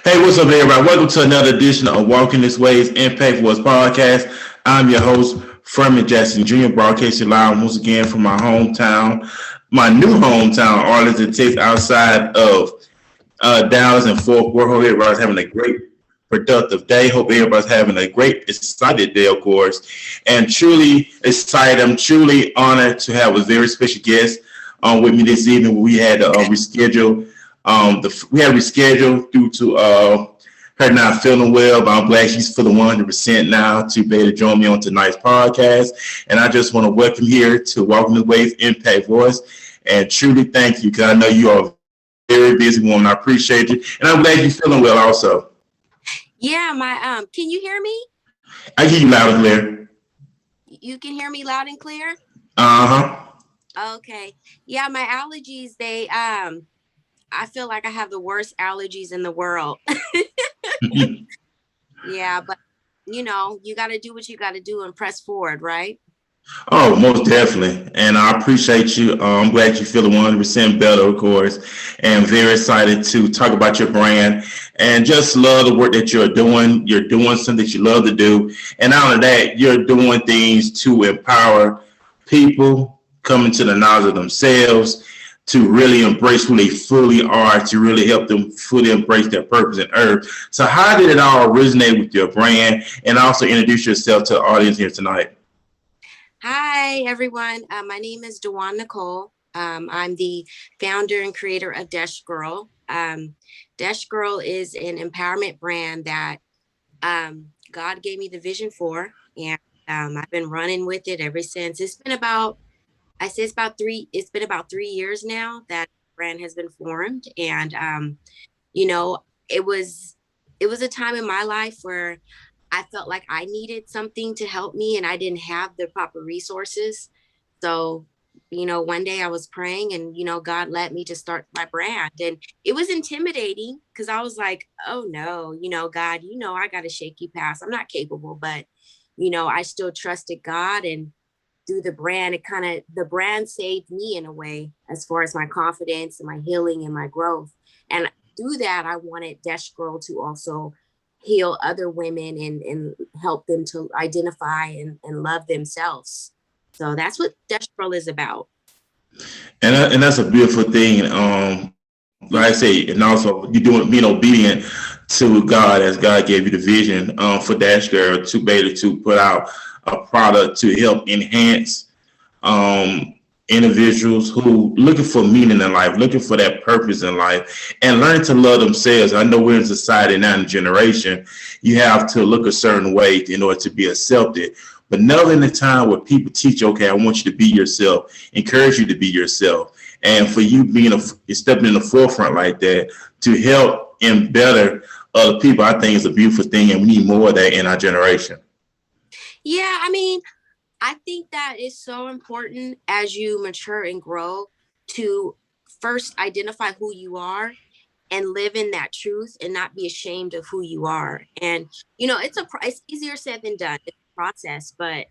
Hey, what's up, everybody? Welcome to another edition of Walking This Way's Impact Voice podcast. I'm your host, Furman Jackson Jr., broadcasting live once again from my hometown, my new hometown, Arlington, Texas, outside of Dallas and Fort Worth. Hope everybody's having a great, productive day. Hope everybody's having a great, excited day, of course. And truly excited. I'm truly honored to have a very special guest with me this evening. We had to reschedule. We had rescheduled due to her not feeling well, but I'm glad she's feeling 100% now to be able to join me on tonight's podcast. And I just want to welcome here to Walking the Wave Impact Voice and truly thank you because I know you are a very busy woman. I appreciate you. And I'm glad you're feeling well also. Yeah, can you hear me? I hear you loud and clear. You can hear me loud and clear? Uh-huh. Okay. Yeah, my allergies, I feel like I have the worst allergies in the world. Yeah, but you got to do what you got to do and press forward, right? Oh, most definitely. And I appreciate you. I'm glad you feel 100% better, of course, and very excited to talk about your brand and just love the work that you're doing. You're doing something that you love to do. And out of that, you're doing things to empower people coming to the knowledge of themselves, to really embrace who they fully are, to really help them fully embrace their purpose in earth. So how did it all originate with your brand? And also introduce yourself to the audience here tonight. Hi, everyone. My name is Dewan Nichole. I'm the founder and creator of DESHgirl. DESHgirl is an empowerment brand that God gave me the vision for, and I've been running with it ever since. It's been about 3 years now that brand has been formed. And, it was a time in my life where I felt like I needed something to help me and I didn't have the proper resources. So, one day I was praying and, God led me to start my brand. And it was intimidating because I was like, oh no, God, I got a shaky past. I'm not capable, but, I still trusted God, and through the brand, the brand saved me in a way as far as my confidence and my healing and my growth. And through that, I wanted DESHgirl to also heal other women and help them to identify and love themselves. So that's what DESHgirl is about. And that's a beautiful thing. Like I say, and also you doing being obedient to God as God gave you the vision for DESHgirl to be able to put out a product to help enhance individuals who looking for meaning in life, looking for that purpose in life, and learn to love themselves. I know we're in society now, in generation, you have to look a certain way in order to be accepted. But never in the time where people teach, okay, I want you to be yourself, encourage you to be yourself. And for you stepping in the forefront like that to help and better other people, I think is a beautiful thing. And we need more of that in our generation. Yeah, I think that is so important as you mature and grow to first identify who you are and live in that truth and not be ashamed of who you are. And, it's easier said than done. It's a process, but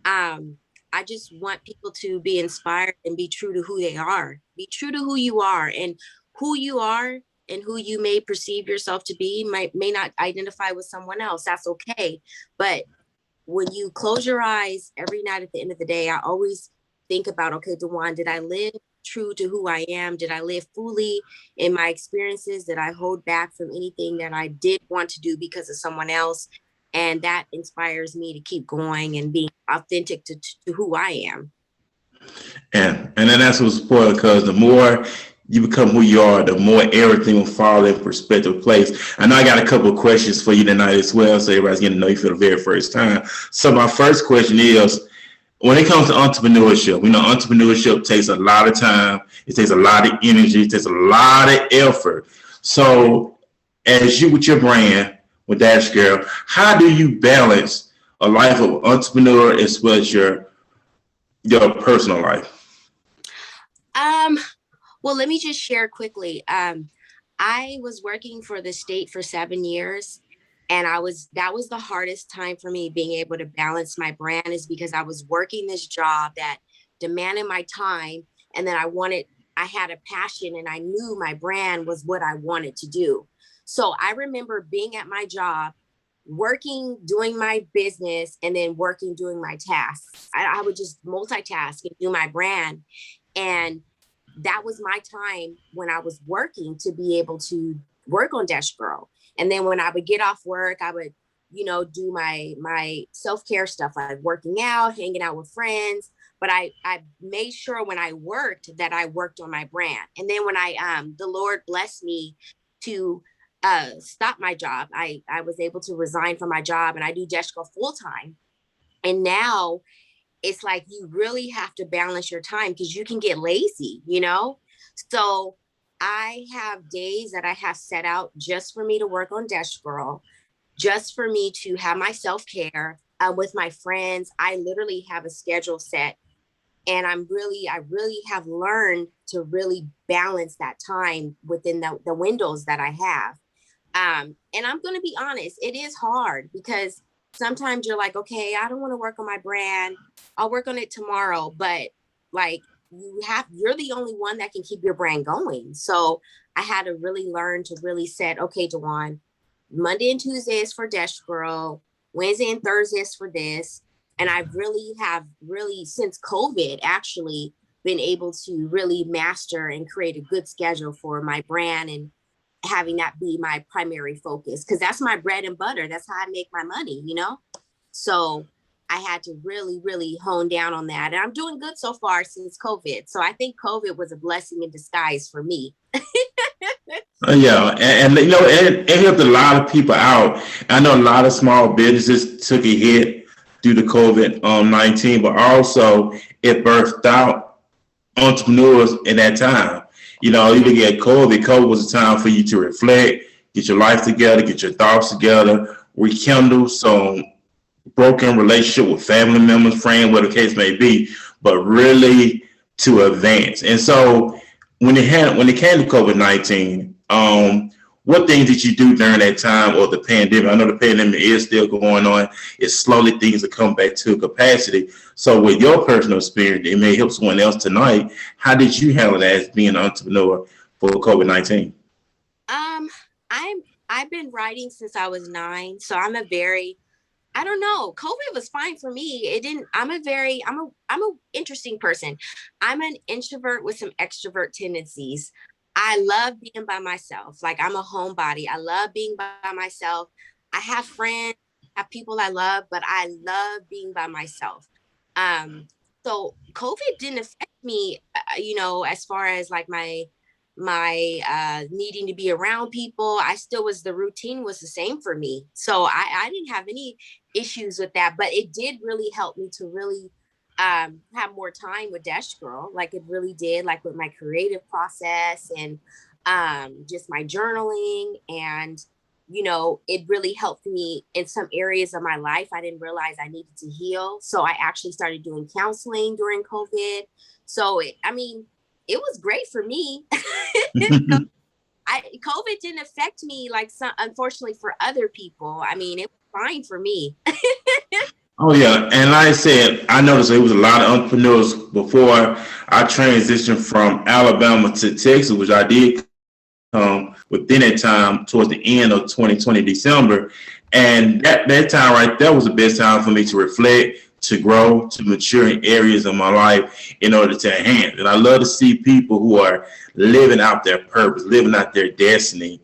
I just want people to be inspired and be true to who they are. Be true to who you are, and who you are and who you may perceive yourself to be may not identify with someone else. That's okay. But when you close your eyes every night at the end of the day, I always think about, okay, Dewan, did I live true to who I am? Did I live fully in my experiences? Did I hold back from anything that I did want to do because of someone else? And that inspires me to keep going and being authentic to who I am. And then that's what's important, because the more you become who you are, the more everything will fall in perspective place. I know I got a couple of questions for you tonight as well, so everybody's getting to know you for the very first time. So my first question is, when it comes to entrepreneurship, we know entrepreneurship takes a lot of time, it takes a lot of energy, it takes a lot of effort. So as you with your brand, with DESHgirl, how do you balance a life of entrepreneur as well as your personal life? Well, let me just share quickly. I was working for the state for 7 years, and that was the hardest time for me, being able to balance my brand, is because I was working this job that demanded my time, and then I had a passion, and I knew my brand was what I wanted to do. So I remember being at my job, working, doing my business, and then working, doing my tasks. I would just multitask and do my brand. And that was my time when I was working to be able to work on DESHgirl. And then when I would get off work, I would, do my self-care stuff, like working out, hanging out with friends. But I made sure when I worked that I worked on my brand. And then when the Lord blessed me to stop my job, I was able to resign from my job, and I do DESHgirl full time. And now it's like you really have to balance your time because you can get lazy, So I have days that I have set out just for me to work on DESHgirl, just for me to have my self-care with my friends. I literally have a schedule set, and I really have learned to really balance that time within the windows that I have. And I'm going to be honest, it is hard because sometimes you're like, okay, I don't want to work on my brand. I'll work on it tomorrow. But like you're the only one that can keep your brand going. So I had to really learn to really set, okay, Dewan, Monday and Tuesday is for DESHgirl, Wednesday and Thursday is for this. And I have since COVID actually been able to really master and create a good schedule for my brand and having that be my primary focus, because that's my bread and butter. That's how I make my money, So I had to really, really hone down on that. And I'm doing good so far since COVID. So I think COVID was a blessing in disguise for me. Yeah, it helped a lot of people out. I know a lot of small businesses took a hit due to COVID-19, but also it birthed out entrepreneurs in that time. You look at COVID. COVID was a time for you to reflect, get your life together, get your thoughts together, rekindle some broken relationship with family members, friends, whatever the case may be, but really to advance. And so when it came to COVID-19, what things did you do during that time or the pandemic? I know the pandemic is still going on. It's slowly things are coming back to capacity. So with your personal experience, it may help someone else tonight. How did you handle that as being an entrepreneur for COVID-19? I've been writing since I was 9. So I don't know. COVID was fine for me. It didn't, I'm a interesting person. I'm an introvert with some extrovert tendencies. I love being by myself. Like I'm a homebody. I love being by myself. I have friends, have people I love, but I love being by myself. So COVID didn't affect me, as far as like my needing to be around people. The routine was the same for me. So I didn't have any issues with that, but it did really help me to really have more time with DESHgirl. Like it really did, like with my creative process and just my journaling. And it really helped me in some areas of my life I didn't realize I needed to heal. So I actually started doing counseling during COVID. So it was great for me. COVID didn't affect me like some, unfortunately for other people. It was fine for me. Oh yeah, and like I said, I noticed there was a lot of entrepreneurs before I transitioned from Alabama to Texas, which I did within that time towards the end of 2020 December, and that time right there was the best time for me to reflect, to grow, to mature in areas of my life in order to enhance. And I love to see people who are living out their purpose, living out their destiny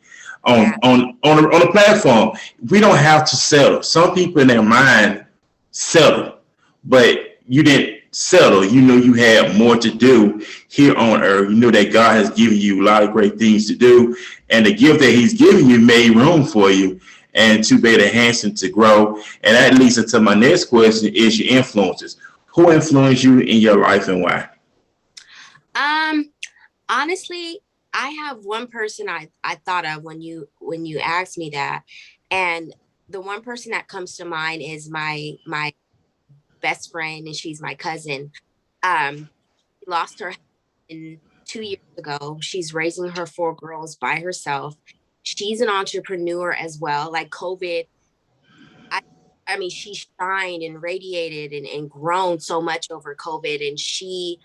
Yeah. on a platform. We don't have to settle. Some people in their mind settle, but you didn't settle. You know you had more to do here on earth. You know that God has given you a lot of great things to do, and the gift that He's given you made room for you and to be able to enhance and to grow. And that leads into my next question: is your influences? Who influenced you in your life and why? Honestly, I have one person I thought of when you asked me that, and the one person that comes to mind is my best friend, and she's my cousin. She lost her husband 2 years ago. She's raising her 4 girls by herself. She's an entrepreneur as well. Like COVID, I she shined and radiated and grown so much over COVID, and she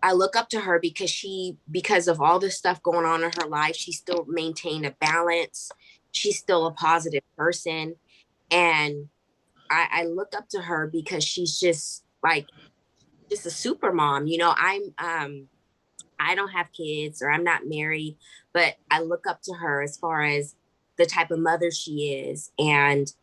I look up to her because of all the stuff going on in her life, she still maintained a balance. She's still a positive person. And I look up to her because she's just just a super mom. I don't have kids or I'm not married, but I look up to her as far as the type of mother she is, and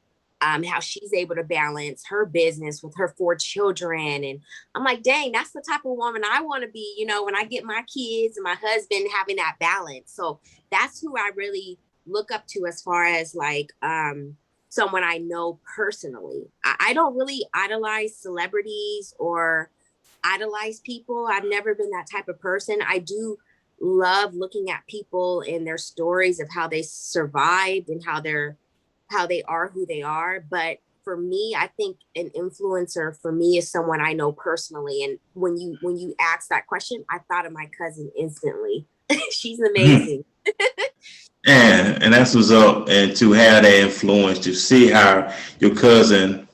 how she's able to balance her business with her 4 children. And I'm like, dang, that's the type of woman I want to be, when I get my kids and my husband, having that balance. So that's who I really look up to as far as someone I know personally. I don't really idolize celebrities or idolize people. I've never been that type of person. I do love looking at people and their stories of how they survived and how they are who they are. But for me, I think an influencer for me is someone I know personally. And when you ask that question, I thought of my cousin instantly. She's amazing. And that's what's up. And to have that influence, to see how your cousin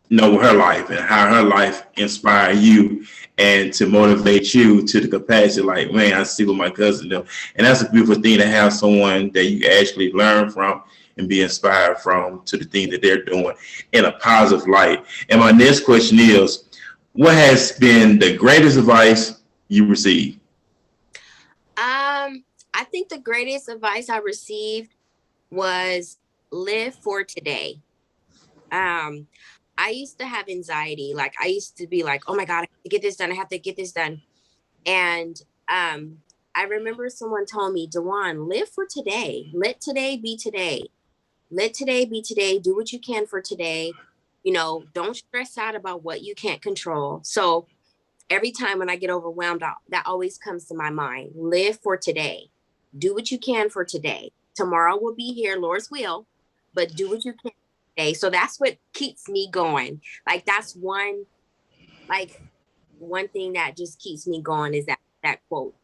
know her life and how her life inspire you and to motivate you to the capacity, like, man, I see what my cousin do. And that's a beautiful thing to have someone that you actually learn from and be inspired from to the thing that they're doing in a positive light. And my next question is, what has been the greatest advice you received? I think the greatest advice I received was live for today. I used to have anxiety. Like I used to be like, oh my God, I have to get this done. I have to get this done. And I remember someone told me, Dewan, live for today. Let today be today. Let today be today. Do what you can for today. Don't stress out about what you can't control. So every time when I get overwhelmed, that always comes to my mind. Live for today. Do what you can for today. Tomorrow will be here, Lord's will, but do what you can today. So that's what keeps me going. That's one thing that just keeps me going is that quote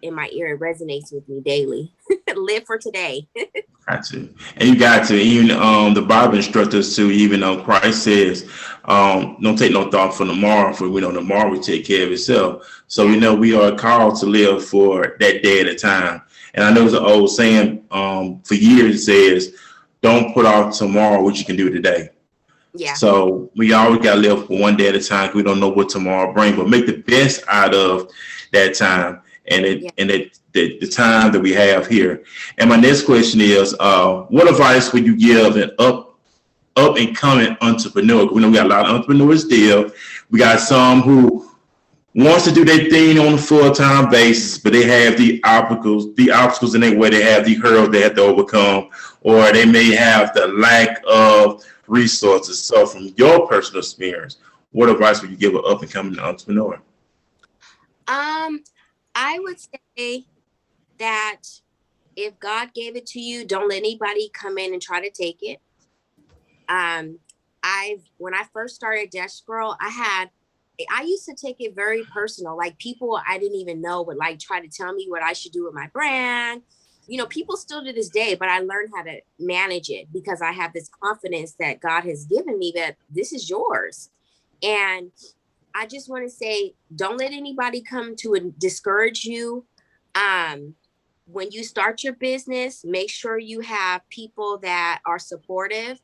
in my ear. It resonates with me daily. Live for today. Got to. And you got to. Even the Bible instructs us to, even though Christ says, don't take no thought for tomorrow, for we know tomorrow will take care of itself. So we know we are called to live for that day at a time. And I know there's an old saying for years, it says, don't put off tomorrow what you can do today. Yeah. So we always got to live for one day at a time. We don't know what tomorrow brings, but make the best out of that time and the time that we have here. And my next question is, what advice would you give an up and coming entrepreneur? We know we got a lot of entrepreneurs still. We got some who wants to do their thing on a full-time basis, but they have the obstacles in their way. They have the hurdles they have to overcome, or they may have the lack of resources. So from your personal experience, what advice would you give an up and coming entrepreneur? I would say that if God gave it to you, don't let anybody come in and try to take it. When I first started DESHgirl, I used to take it very personal. Like people I didn't even know would try to tell me what I should do with my brand. People still to this day, but I learned how to manage it because I have this confidence that God has given me that this is yours. And I just want to say, don't let anybody come to discourage you. When you start your business, make sure you have people that are supportive.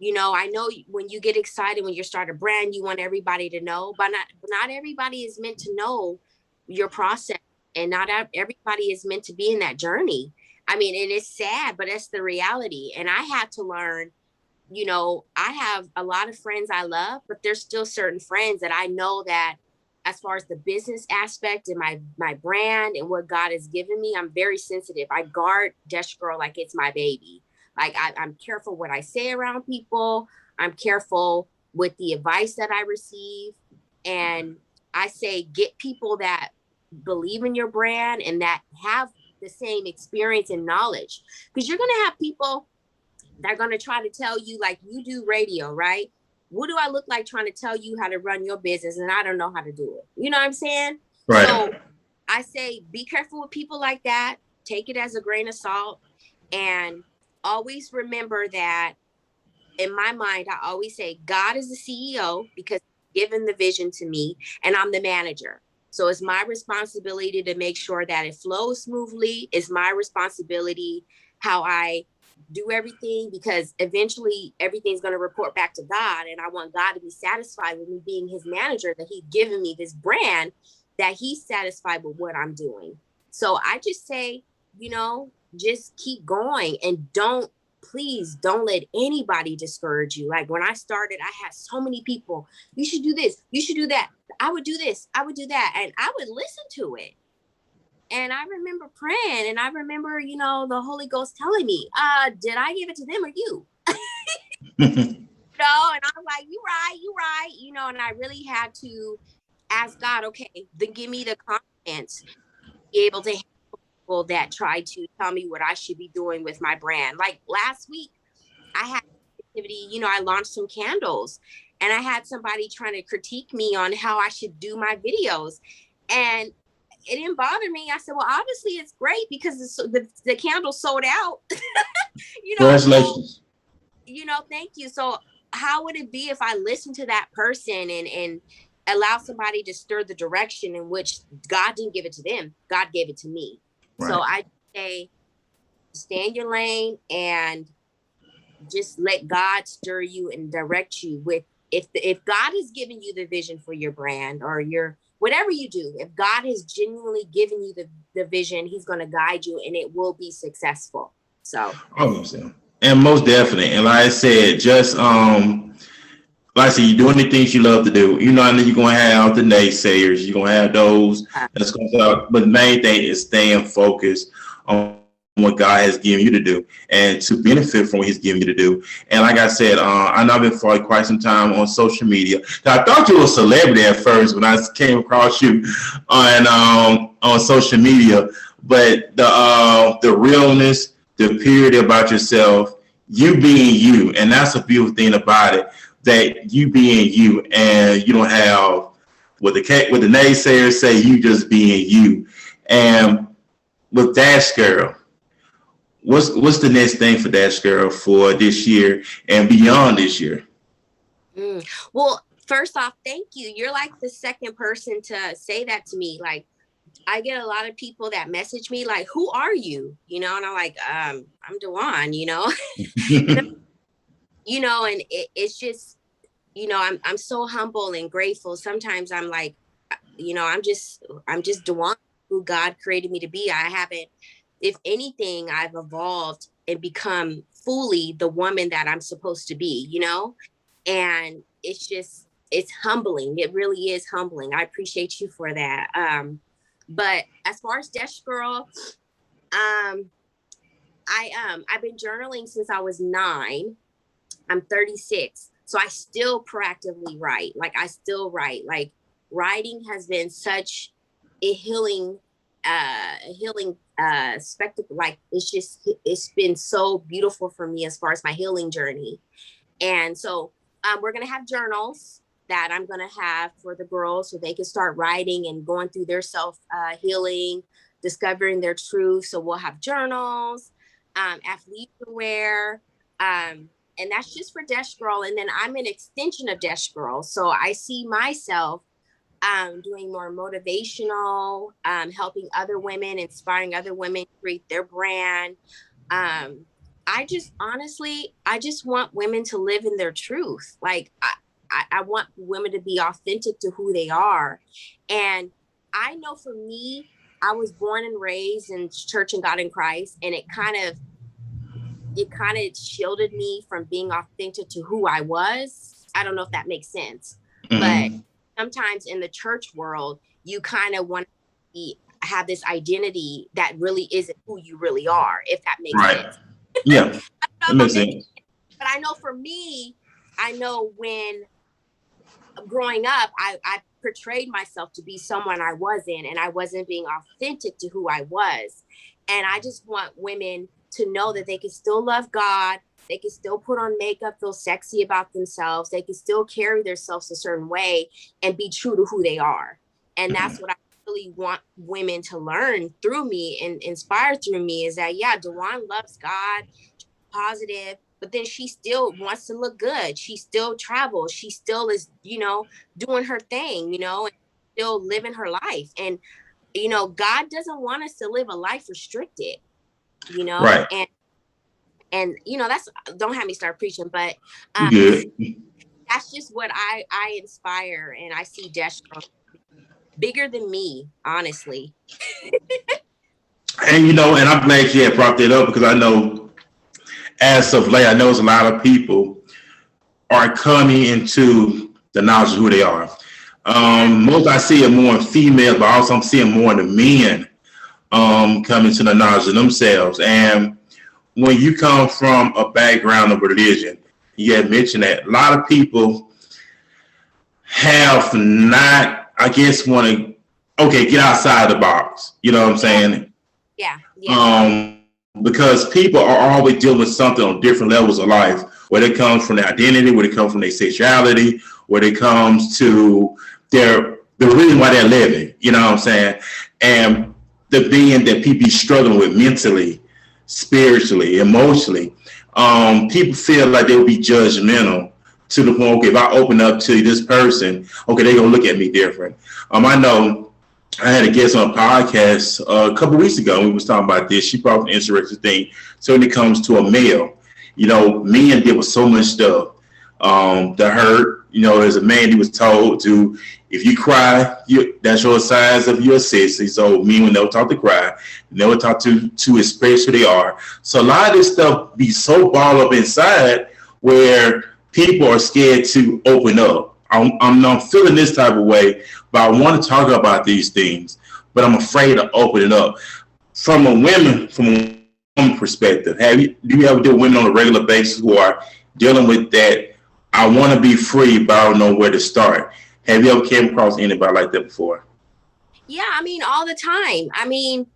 I know when you get excited, when you start a brand, you want everybody to know, but not everybody is meant to know your process, and not everybody is meant to be in that journey. I mean, and it's sad, but that's the reality. And I had to learn, I have a lot of friends I love, but there's still certain friends that I know that as far as the business aspect and my brand and what God has given me, I'm very sensitive. I guard DESHgirl like it's my baby. I'm careful what I say around people. I'm careful with the advice that I receive. And I say, get people that believe in your brand and that have the same experience and knowledge. Because you're going to have people that are going to try to tell you, like you do radio, right? What do I look like trying to tell you how to run your business and I don't know how to do it? You know what I'm saying? Right. So I say, be careful with people like that. Take it as a grain of salt. And always remember that in my mind, I always say God is the CEO because he's given the vision to me and I'm the manager. So it's my responsibility to make sure that it flows smoothly. It's my responsibility how I do everything, because eventually everything's going to report back to God. And I want God to be satisfied with me being his manager, that he's given me this brand, that he's satisfied with what I'm doing. So I just say, just keep going, and please don't let anybody discourage you. Like when I started, I had so many people, you should do this, you should do that. I would do this, I would do that. And I would listen to it. And I remember praying, and I remember, the Holy Ghost telling me, did I give it to them or you? And I was like, you right. And I really had to ask God, okay, then give me the confidence to be able to handle people that try to tell me what I should be doing with my brand. Like last week, I had activity, I launched some candles, and I had somebody trying to critique me on how I should do my videos. And it didn't bother me. I said, well, obviously it's great because the candle sold out. Congratulations. Thank you. So how would it be if I listened to that person and allow somebody to stir the direction in which God didn't give it to them? God gave it to me. Right. So I say, stay in your lane and just let God stir you and direct you with, if God has given you the vision for your brand or your whatever you do, if God has genuinely given you the vision, he's going to guide you and it will be successful. So, and most definitely. And like I said, just, like I said, you're doing the things you love to do. I know you're going to have the naysayers. You're going to have those that's going to talk. But the main thing is staying focused on what God has given you to do and to benefit from what he's given you to do. And like I said, I know I've been following quite some time on social media. I thought you were a celebrity at first when I came across you on social media, but the realness, the purity about yourself, you being you, and that's a beautiful thing about it, that you being you, and you don't have what the naysayers say, you just being you. And with DESHgirl, what's the next thing for DESHgirl for this year and beyond this year? Well, first off, thank you. You're like the second person to say that to me. Like, I get a lot of people that message me like, who are you? And I'm like, I'm Dewan, and it's just, I'm so humble and grateful. Sometimes I'm like, I'm just Dewan, who God created me to be. I haven't, if anything, I've evolved and become fully the woman that I'm supposed to be, and it's humbling. It really is humbling. I appreciate you for that. But as far as DESHgirl, I've been journaling since I was 9. I'm 36. So I still proactively write. Like I still write. Like writing has been such a healing spectacle. Like it's been so beautiful for me as far as my healing journey. And so we're gonna have journals that I'm gonna have for the girls so they can start writing and going through their self healing, discovering their truth. So we'll have journals, athleisure wear, and that's just for DESHgirl. And then I'm an extension of DESHgirl. So I see myself doing more motivational, helping other women, inspiring other women to create their brand. I just want women to live in their truth. Like I want women to be authentic to who they are. And I know for me, I was born and raised in church and God in Christ, and it kind of shielded me from being authentic to who I was. I don't know if that makes sense, but sometimes in the church world, you kind of want to have this identity that really isn't who you really are, if that makes sense. Yeah, that makes sense. But I know for me, when growing up, I portrayed myself to be someone I wasn't, and I wasn't being authentic to who I was. And I just want women to know that they can still love God. They can still put on makeup, feel sexy about themselves. They can still carry themselves a certain way and be true to who they are. And that's what I really want women to learn through me and inspire through me, is that, yeah, Dewan loves God, positive, but then she still wants to look good. She still travels. She still is, doing her thing, and still living her life. And, you know, God doesn't want us to live a life restricted, you know, Right. And, you know, that's, don't have me start preaching, but Good. that's just what I inspire. And I see DESHgirl bigger than me, honestly. And, you know, and I'm glad you had brought that up because I know as of late, I know a lot of people are coming into the knowledge of who they are. Most I see it more in females, but also I'm seeing more in the men coming to the knowledge of themselves. And when you come from a background of religion, you had mentioned that a lot of people have not, I guess, want to, okay, get outside the box. You know what I'm saying? Yeah. Because people are always dealing with something on different levels of life, whether it comes from their identity, whether it comes from their sexuality, whether it comes to the reason why they're living, you know what I'm saying? And the being that people be struggling with mentally, spiritually, emotionally, people feel like they'll be judgmental to the point, okay, if I open up to this person, okay, they're going to look at me different. I know I had a guest on a podcast a couple of weeks ago. We was talking about this. She brought up an interesting thing. So when it comes to a male, you know, men deal with so much stuff. The hurt, you know, as a man, he was told to, if you cry, that's your signs of your sissy. So men will never talk to cry, never talk to express who they are. So a lot of this stuff be so balled up inside where people are scared to open up. I'm feeling this type of way, but I want to talk about these things, but I'm afraid to open it up. From a woman perspective, do you ever deal with women on a regular basis who are dealing with that? I want to be free, but I don't know where to start. Have you ever came across anybody like that before? Yeah, I mean, all the time. I mean,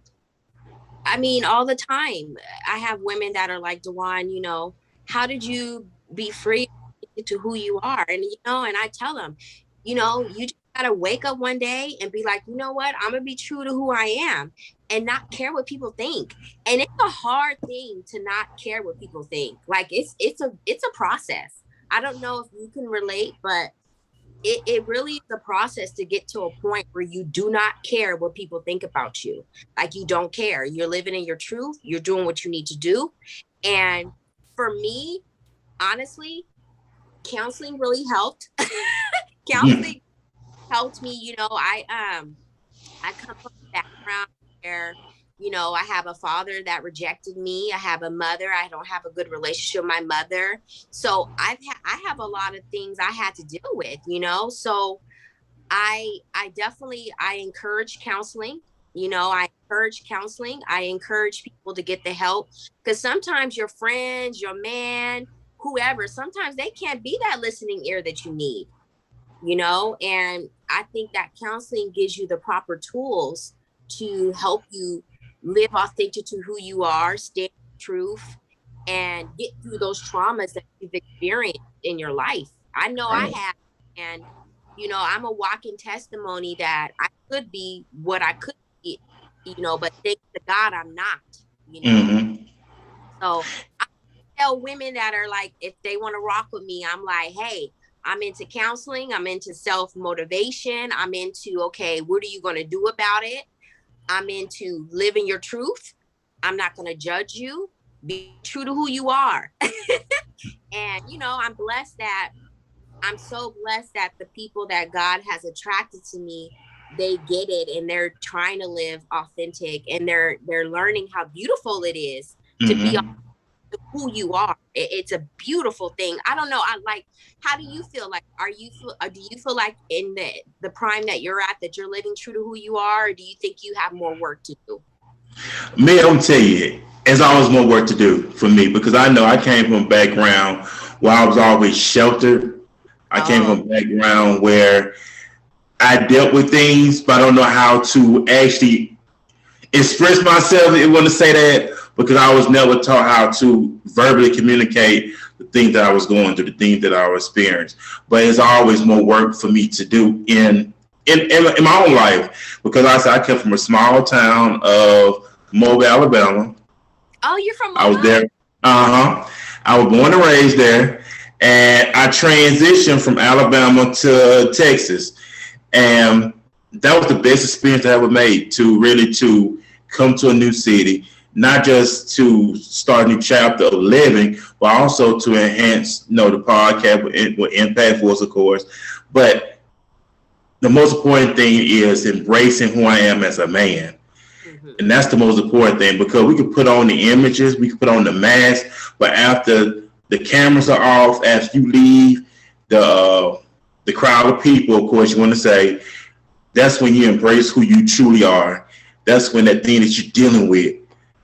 all the time. I have women that are like, Dewan, you know, how did you be free to who you are? And, you know, and I tell them, you know, you just gotta wake up one day and be like, you know what, I'm gonna be true to who I am and not care what people think. And it's a hard thing to not care what people think. Like it's a process. I don't know if you can relate, but it really is a process to get to a point where you do not care what people think about you. Like you don't care. You're living in your truth. You're doing what you need to do. And for me, honestly, counseling really helped. Counseling helped me. You know, I come from a background where, you know, I have a father that rejected me. I have a mother. I don't have a good relationship with my mother. So I have a lot of things I had to deal with, you know. So I definitely encourage counseling. You know, I encourage counseling. I encourage people to get the help because sometimes your friends, your man, whoever, sometimes they can't be that listening ear that you need, you know. And I think that counseling gives you the proper tools to help you live authentic to who you are, stay truth, and get through those traumas that you've experienced in your life. I know I have, and you know, I'm a walking testimony that I could be what I could be, you know, but thanks to God, I'm not, you know. So I tell women that are like, if they want to rock with me, I'm like, hey, I'm into counseling, I'm into self-motivation, I'm into, okay, what are you going to do about it? I'm into living your truth. I'm not going to judge you. Be true to who you are. And, you know, I'm so blessed that the people that God has attracted to me, they get it and they're trying to live authentic and they're learning how beautiful it is to be who you are. It's a beautiful thing. I don't know. How do you feel? Like, do you feel like in the prime that you're at, that you're living true to who you are? Or do you think you have more work to do? Me, I'm tell you, there's always more work to do for me because I know I came from a background where I was always sheltered. I came from a background where I dealt with things, but I don't know how to actually express myself. I want to say that because I was never taught how to verbally communicate the things that I was going through, the things that I was experiencing. But there's always more work for me to do in my own life because I come from a small town of Mobile, Alabama. Oh, you're from Mobile? I was there. I was born and raised there, and I transitioned from Alabama to Texas. And that was the best experience I ever made, to really to come to a new city, not just to start a new chapter of living, but also to enhance, the podcast with Impact Voice, of course. But the most important thing is embracing who I am as a man. Mhm. And that's the most important thing, because we can put on the images, we can put on the mask, but after the cameras are off, after you leave the crowd of people, of course, you want to say, that's when you embrace who you truly are. That's when that thing that you're dealing with,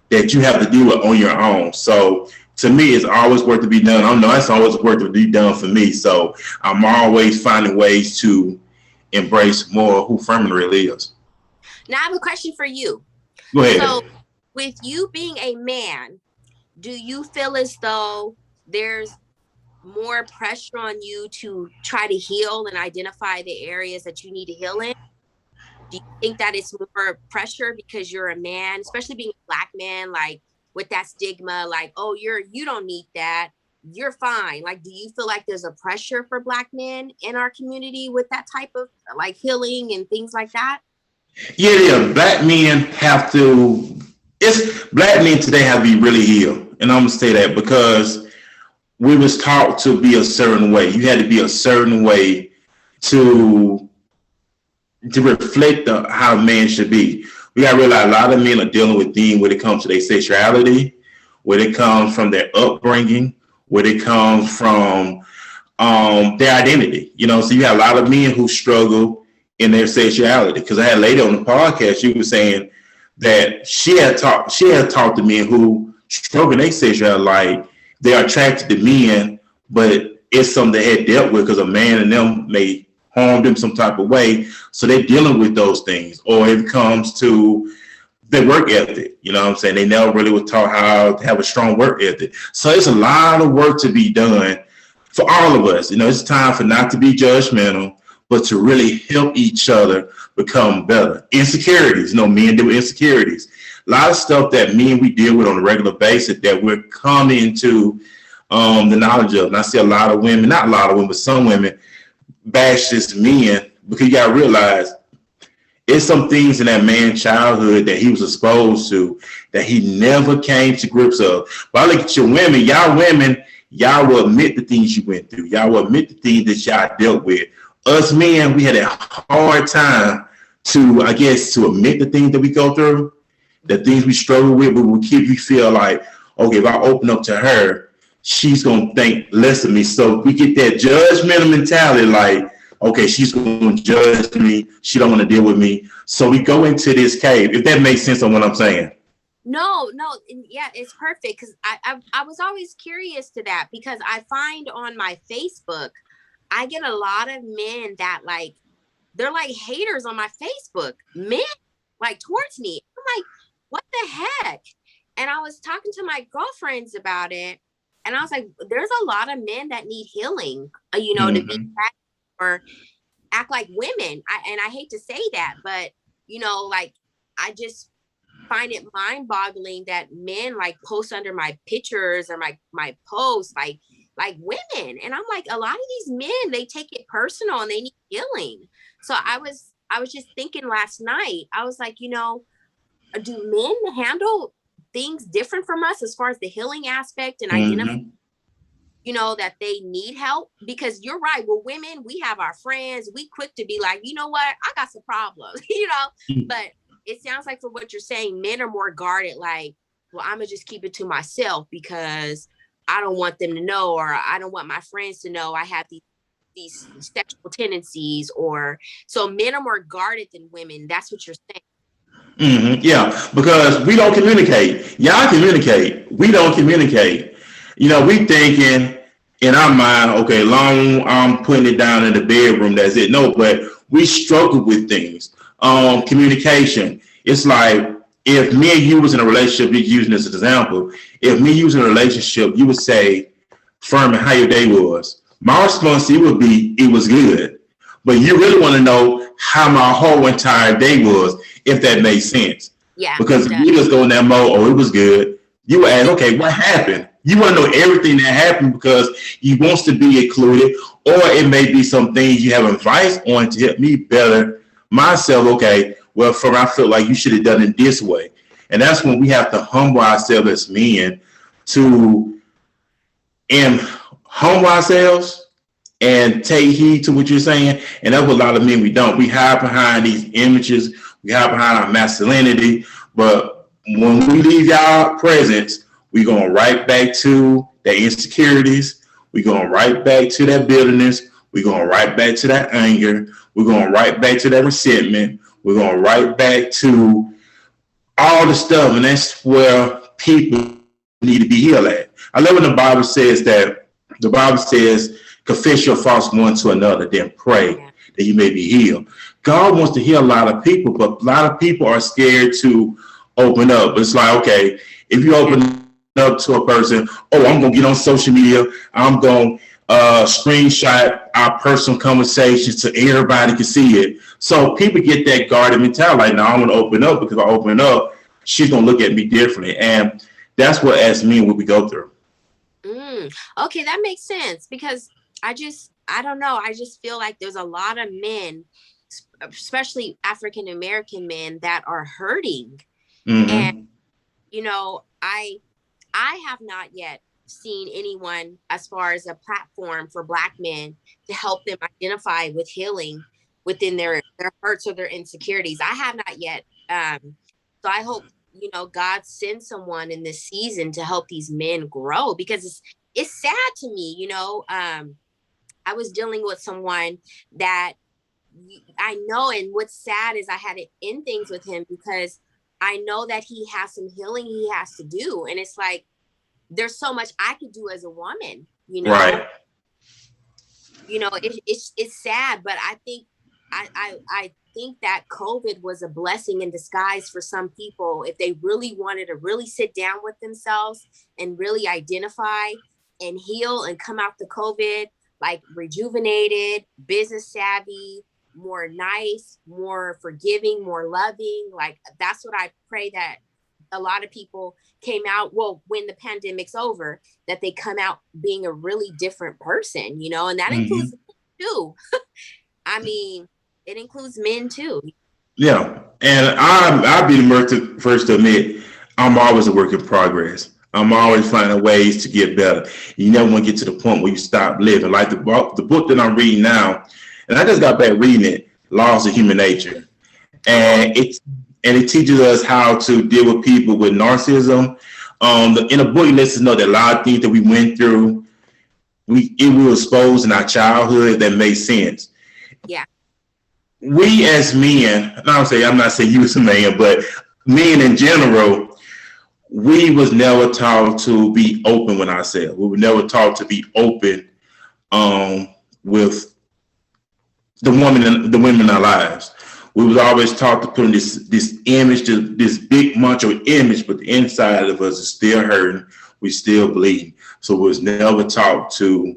that you have to do it on your own. So to me, it's always work to be done. I know it's always work to be done for me. So I'm always finding ways to embrace more who Furman really is. Now I have a question for you. Go ahead. So with you being a man, do you feel as though there's more pressure on you to try to heal and identify the areas that you need to heal in? Do you think that it's more pressure because you're a man, especially being a Black man, like with that stigma, like, oh, you don't need that, you're fine? Like, do you feel like there's a pressure for Black men in our community with that type of like healing and things like that? Yeah. Black men have to. Black men today have to be really healed, and I'm gonna say that because we was taught to be a certain way. You had to be a certain way to reflect how a man should be. We got to realize a lot of men are dealing with things when it comes to their sexuality, where it comes from their upbringing, where it comes from their identity. So you have a lot of men who struggle in their sexuality. Because I had a lady on the podcast, she was saying that she had talked to men who struggle in their sexuality, like they are attracted to men, but it's something they had dealt with because a man and them may harm them some type of way. So they're dealing with those things. Or it comes to their work ethic. You know what I'm saying? They never really were taught how to have a strong work ethic. So it's a lot of work to be done for all of us. It's time for not to be judgmental, but to really help each other become better. Insecurities, men deal with insecurities. A lot of stuff that we deal with on a regular basis that we're coming to the knowledge of. And I see a lot of women, not a lot of women, but some women bash this men, because you gotta realize it's some things in that man's childhood that he was exposed to that he never came to grips of. But I look at your women, y'all will admit the things you went through. Y'all will admit the things that y'all dealt with. Us men, we had a hard time to admit the things that we go through, the things we struggle with, but we feel like, okay, if I open up to her, she's going to think less of me. So we get that judgmental mentality, like, okay, she's going to judge me. She don't want to deal with me. So we go into this cave, if that makes sense on what I'm saying. No, yeah, it's perfect. Because I was always curious to that, because I find on my Facebook, I get a lot of men that like, they're like haters on my Facebook, men like towards me. I'm like, what the heck? And I was talking to my girlfriends about it. And I was like, there's a lot of men that need healing, to be back or act like women. I hate to say that, but, like, I just find it mind boggling that men like post under my pictures or my posts, like women. And I'm like, a lot of these men, they take it personal and they need healing. So I was just thinking last night, I was like, do men handle things different from us as far as the healing aspect and identify, that they need help? Because you're right, with women, we have our friends, we quick to be like, you know what, I got some problems, but it sounds like from what you're saying, men are more guarded, like, well, I'm gonna just keep it to myself because I don't want them to know, or I don't want my friends to know I have these sexual tendencies, or so men are more guarded than women. That's what you're saying. Mm-hmm. Yeah, because we don't communicate. Y'all communicate. We don't communicate. We thinking in our mind, okay, long I'm putting it down in the bedroom, that's it. No, but we struggle with things. Communication. It's like, if me and you was in a relationship, using this as an example, if me and you was in a relationship, you would say, Furman, how your day was? My response would be, it was good. But you really want to know how my whole entire day was, if that makes sense. Yeah. Because if you just go in that mode, oh, it was good, you would ask, okay, what happened? You want to know everything that happened because you wants to be included, or it may be some things you have advice on to help me better myself, okay, well, from I feel like you should have done it this way. And that's when we have to humble ourselves as men to and humble ourselves and take heed to what you're saying. And that's what a lot of men we don't. We hide behind these images, we hide behind our masculinity. But when we leave y'all presence, we're going right back to the insecurities. We're going right back to that bitterness. We're going right back to that anger. We're going right back to that resentment. We're going right back to all the stuff. And that's where people need to be healed at. I love when the Bible says, confess your faults one to another, then pray that you may be healed. God wants to heal a lot of people, but a lot of people are scared to open up. It's like, okay, if you open up to a person, oh, I'm going to get on social media, I'm going to screenshot our personal conversations so everybody can see it. So people get that guarded mentality. Like, no, I'm going to open up because if I open up, she's going to look at me differently. And that's what, as men, what we go through. Okay, that makes sense because I don't know. I just feel like there's a lot of men, especially African American men, that are hurting. Mm-hmm. And, you know, I have not yet seen anyone as far as a platform for Black men to help them identify with healing within their hurts or their insecurities. I have not yet. So I hope, you know, God sends someone in this season to help these men grow, because it's sad to me, you know. I was dealing with someone that I know, and what's sad is I had to end things with him because I know that he has some healing he has to do. And it's like, there's so much I could do as a woman, you know. Right. You know, it's sad, but I think I think that COVID was a blessing in disguise for some people if they really wanted to really sit down with themselves and really identify and heal and come out the COVID like rejuvenated, business savvy, more nice, more forgiving, more loving. Like, that's what I pray that a lot of people came out, well, when the pandemic's over, that they come out being a really different person, you know, and that includes men too. I mean, it includes men too. Yeah. And I'll be the first to admit, I'm always a work in progress. I'm always finding ways to get better. You never want to get to the point where you stop living. Like the book that I'm reading now, and I just got back reading it, Laws of Human Nature. And it teaches us how to deal with people with narcissism. In the book, it lets us know that a lot of things that we went through, we were exposed in our childhood that made sense. Yeah. We as men, I'm not saying you as a man, but men in general, we was never taught to be open with ourselves. We were never taught to be open with the women in our lives. We was always taught to put in this image, this big macho image, but the inside of us is still hurting. We still bleeding. So we was never taught to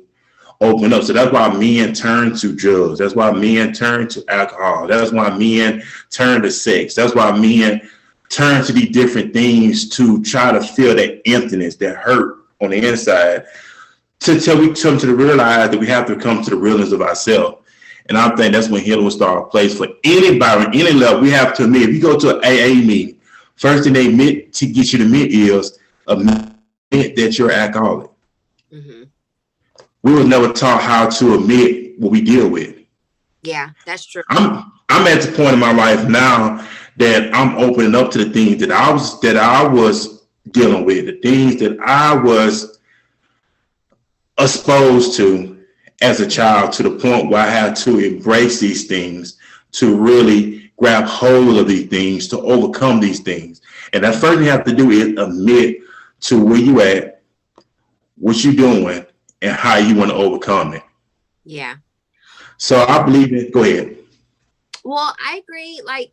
open up. So that's why men turn to drugs. That's why men turn to alcohol. That's why men turn to sex. That's why men turn to these different things to try to fill that emptiness, that hurt on the inside, until we come to realize that we have to come to the realness of ourselves. And I think that's when healing will start a place for anybody, any level. We have to admit, if you go to an AA meeting, first thing they admit to get you to admit is admit that you're alcoholic. Mm-hmm. We were never taught how to admit what we deal with. Yeah, that's true. I'm at the point in my life now that I'm opening up to the things that I was dealing with, the things that I was exposed to as a child, to the point where I had to embrace these things, to really grab hold of these things, to overcome these things. And that first thing you have to do is admit to where you at, what you're doing, and how you want to overcome it. Yeah. So I believe it. Go ahead. Well, I agree. Like,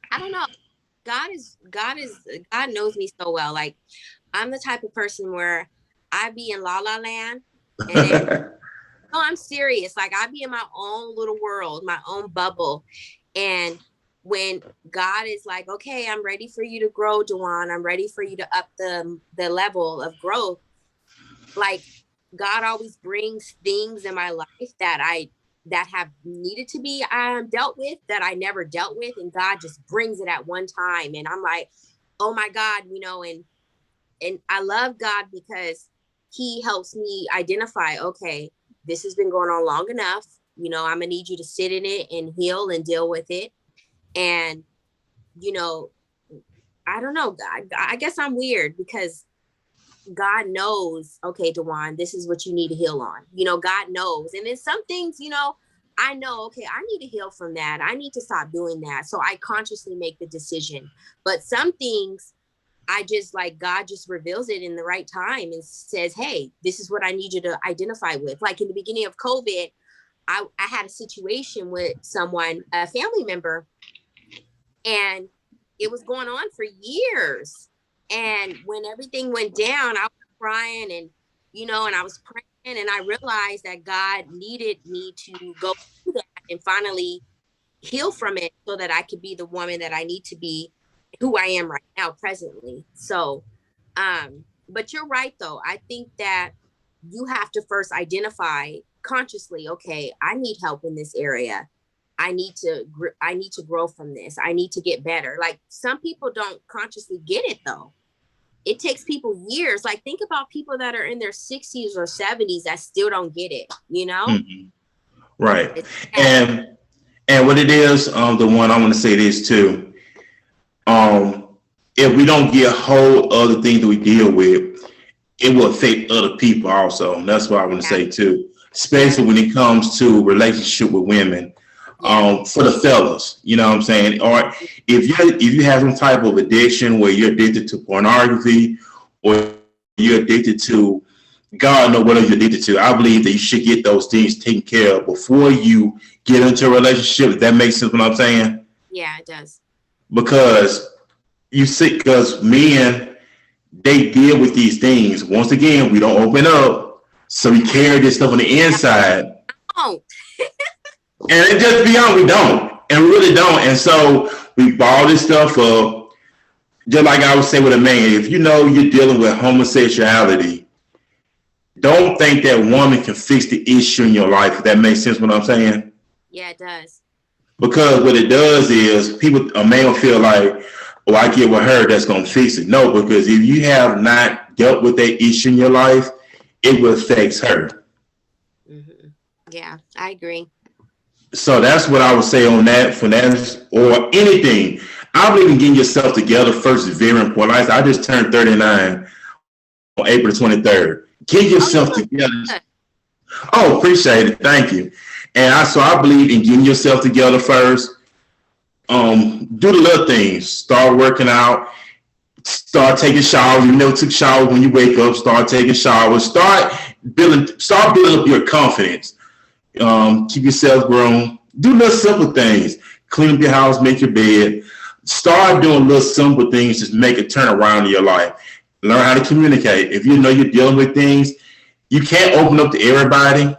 I don't know. God knows me so well. Like, I'm the type of person where I be in la la land. And no, I'm serious. Like, I be in my own little world, my own bubble. And when God is like, okay, I'm ready for you to grow, Dewan. I'm ready for you to up the level of growth. Like, God always brings things in my life that I that have needed to be dealt with that I never dealt with, and God just brings it at one time, and I'm like, oh my God, and I love God because He helps me identify, okay, this has been going on long enough. I'm gonna need you to sit in it and heal and deal with it. And I don't know, God. I guess I'm weird because God knows, okay, Dewan, this is what you need to heal on. God knows. And then some things, I know, okay, I need to heal from that. I need to stop doing that. So I consciously make the decision. But some things I just like, God just reveals it in the right time and says, hey, this is what I need you to identify with. Like in the beginning of COVID, I had a situation with someone, a family member, and it was going on for years. And when everything went down, I was crying and I was praying, and I realized that God needed me to go through that and finally heal from it so that I could be the woman that I need to be, who I am right now presently. So but you're right though. I think that you have to first identify consciously, okay, I need help in this area. I need to grow from this. I need to get better. Like some people don't consciously get it though. It takes people years. Like think about people that are in their 60s or 70s that still don't get it, Mm-hmm. Right. It's And what it is, the one I want to say this too. If we don't get hold of the things that we deal with, it will affect other people also. And that's what I want to say too, especially when it comes to relationship with women. For the fellas, you know what I'm saying? Or if you have some type of addiction where you're addicted to pornography or you're addicted to God know what you're addicted to, I believe that you should get those things taken care of before you get into a relationship. If that makes sense what I'm saying? Yeah, it does. Because you see, because men, they deal with these things. Once again, we don't open up. So we carry this stuff on the inside. Oh. And just be honest, we don't. And we really don't. And so we ball this stuff up. Just like I would say with a man, if you know you're dealing with homosexuality, don't think that woman can fix the issue in your life. If that makes sense what I'm saying? Yeah, it does. Because what it does is a man will feel like, oh, I get with her, that's going to fix it. No, because if you have not dealt with that issue in your life, it will affect her. Mm-hmm. Yeah, I agree. So that's what I would say on that for that or anything. I believe in getting yourself together first is very important. I just turned 39 on April 23rd. Get yourself together. Oh, appreciate it. Thank you. And I believe in getting yourself together first. Do the little things. Start working out. Start taking showers. You never took showers when you wake up. Start taking showers. Start building up your confidence. Keep yourself grown. Do little simple things. Clean up your house, make your bed. Start doing little simple things, just make it turn around in your life. Learn how to communicate. If you know you're dealing with things, you can't open up to everybody,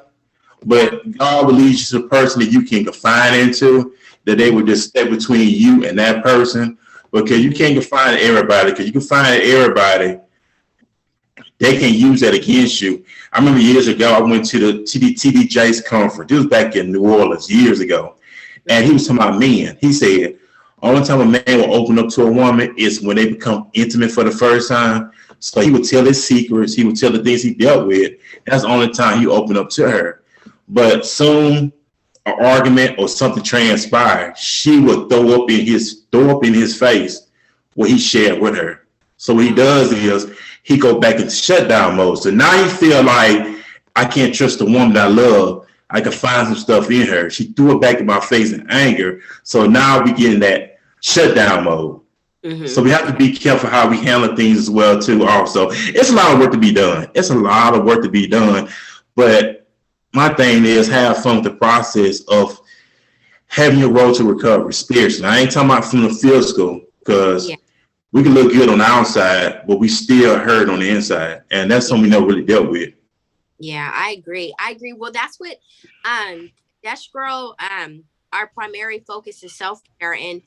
but God will lead you to the person that you can confide into, that they would just step between you and that person, because you can't confide in everybody, because you can find everybody, they can use that against you. I remember years ago, I went to the TD Jakes conference. It was back in New Orleans years ago. And he was talking about men. He said, only time a man will open up to a woman is when they become intimate for the first time. So he would tell his secrets. He would tell the things he dealt with. That's the only time he opened up to her. But soon an argument or something transpired, she would throw up in his face what he shared with her. So what he does is he go back into shutdown mode. So now you feel like I can't trust the woman I love. I can find some stuff in her. She threw it back in my face in anger. So now we get in that shutdown mode. Mm-hmm. So we have to be careful how we handle things as well too. Also, it's a lot of work to be done. But my thing is have fun with the process of having your road to recovery spiritually. I ain't talking about from the physical, because we can look good on the outside, but we still hurt on the inside, and that's something we never really dealt with. Yeah, I agree. Well, that's what DESHgirl, our primary focus is self-care, and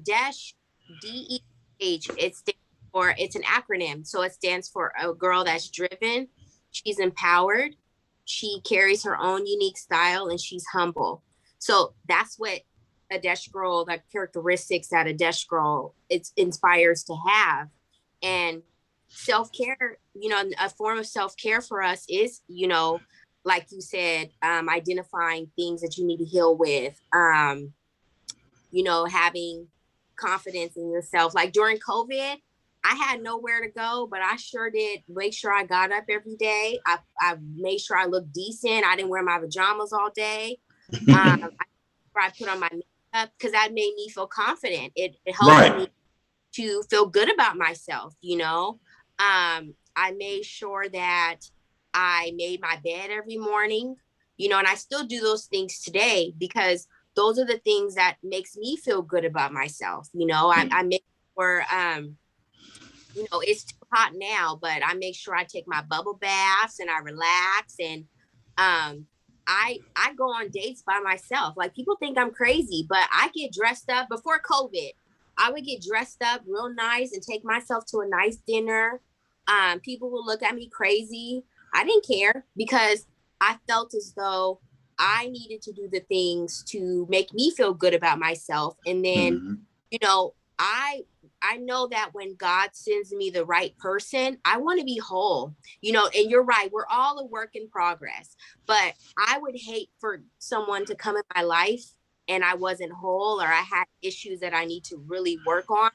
DESH, DEH, it's an acronym. So it stands for a girl that's driven, she's empowered, She carries her own unique style and she's humble. So that's what a DESHgirl, the characteristics that a DESHgirl it inspires to have. And self-care, a form of self-care for us is, like you said, identifying things that you need to heal with, having confidence in yourself. Like during COVID, I had nowhere to go, but I sure did make sure I got up every day. I made sure I looked decent. I didn't wear my pajamas all day. I put on my makeup because that made me feel confident. It helped me to feel good about myself, I made sure that I made my bed every morning, and I still do those things today because those are the things that makes me feel good about myself. I make sure, it's too hot now, but I make sure I take my bubble baths and I relax. And I go on dates by myself. Like people think I'm crazy, but I get dressed up. Before COVID, I would get dressed up real nice and take myself to a nice dinner. People would look at me crazy. I didn't care because I felt as though I needed to do the things to make me feel good about myself. And then, I know that when God sends me the right person, I want to be whole, and you're right. We're all a work in progress, but I would hate for someone to come in my life and I wasn't whole or I had issues that I need to really work on.